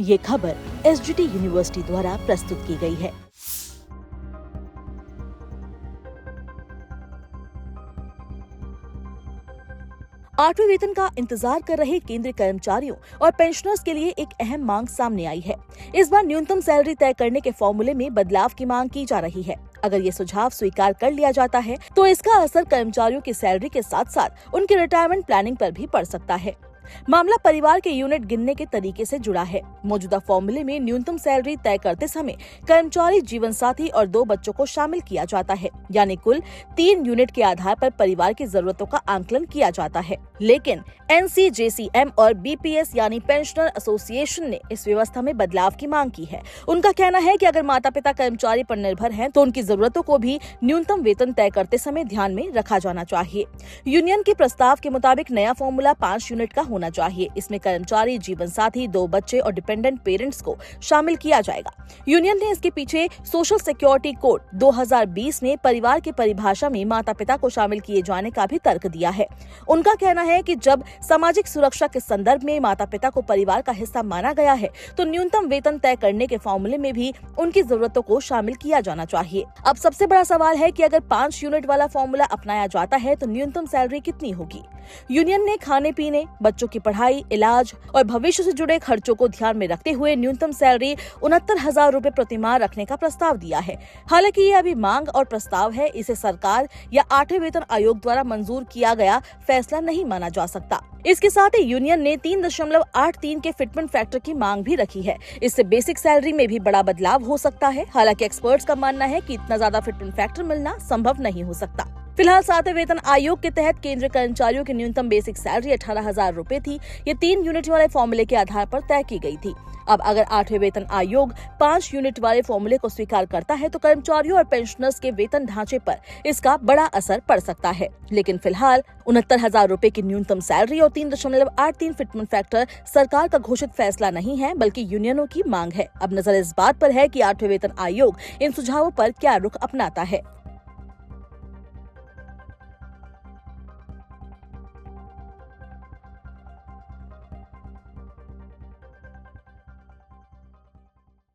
ये खबर SGT university द्वारा प्रस्तुत की गई है। आठवें वेतन का इंतजार कर रहे केंद्रीय कर्मचारियों और पेंशनर्स के लिए एक अहम मांग सामने आई है। इस बार न्यूनतम सैलरी तय करने के फॉर्मूले में बदलाव की मांग की जा रही है। अगर ये सुझाव स्वीकार कर लिया जाता है तो इसका असर कर्मचारियों की सैलरी के साथ साथ उनकी रिटायरमेंट प्लानिंग पर भी पड़ सकता है। मामला परिवार के यूनिट गिनने के तरीके से जुड़ा है। मौजूदा फॉर्मूले में न्यूनतम सैलरी तय करते समय कर्मचारी, जीवन साथी और 2 बच्चों को शामिल किया जाता है, यानी कुल 3 यूनिट के आधार पर परिवार की जरूरतों का आंकलन किया जाता है। लेकिन NCJCM और BPS यानी पेंशनर एसोसिएशन ने इस व्यवस्था में बदलाव की मांग की है। उनका कहना है कि अगर माता पिता कर्मचारी पर निर्भर हैं, तो उनकी जरूरतों को भी न्यूनतम वेतन तय करते समय ध्यान में रखा जाना चाहिए। यूनियन के प्रस्ताव के मुताबिक नया फॉर्मूला 5 यूनिट का होना चाहिए। इसमें कर्मचारी, जीवन साथी, 2 बच्चे और डिपेंडेंट पेरेंट्स को शामिल किया जाएगा। यूनियन ने इसके पीछे सोशल सिक्योरिटी कोड 2020 में परिवार की परिभाषा में माता पिता को शामिल किए जाने का भी तर्क दिया है। उनका कहना है कि जब सामाजिक सुरक्षा के संदर्भ में माता पिता को परिवार का हिस्सा माना गया है, तो न्यूनतम वेतन तय करने के फॉर्मूले में भी उनकी जरूरतों को शामिल किया जाना चाहिए। अब सबसे बड़ा सवाल है कि अगर 5 यूनिट वाला फॉर्मूला अपनाया जाता है तो न्यूनतम सैलरी कितनी होगी। यूनियन ने खाने पीने, बच्चों की पढ़ाई, इलाज और भविष्य से जुड़े खर्चों को ध्यान में रखते हुए न्यूनतम सैलरी 69,000 रूपए प्रति माह रखने का प्रस्ताव दिया है। हालांकि ये अभी मांग और प्रस्ताव है, इसे सरकार या 8वें वेतन आयोग द्वारा मंजूर किया गया फैसला नहीं माना जा सकता। इसके साथ ही यूनियन ने 3.83 के फिटमेंट फैक्टर की मांग भी रखी है। इससे बेसिक सैलरी में भी बड़ा बदलाव हो सकता है। हालांकि एक्सपर्ट्स का मानना है कि इतना ज्यादा फिटमेंट फैक्टर मिलना संभव नहीं हो सकता। फिलहाल 7वें वेतन आयोग के तहत केंद्रीय कर्मचारियों की न्यूनतम बेसिक सैलरी 18,000 रूपए थी। ये 3 यूनिट वाले फॉर्मूले के आधार पर तय की गई थी। अब अगर 8वें वेतन आयोग 5 यूनिट वाले फॉर्मूले को स्वीकार करता है तो कर्मचारियों और पेंशनर्स के वेतन ढांचे पर इसका बड़ा असर पड़ सकता है। लेकिन फिलहाल 69,000 रूपए की न्यूनतम सैलरी और 3.83 फिटमेंट फैक्टर सरकार का घोषित फैसला नहीं है, बल्कि यूनियनों की मांग है। अब नजर इस बात पर है कि 8वें वेतन आयोग इन सुझावों पर क्या रुख अपनाता है।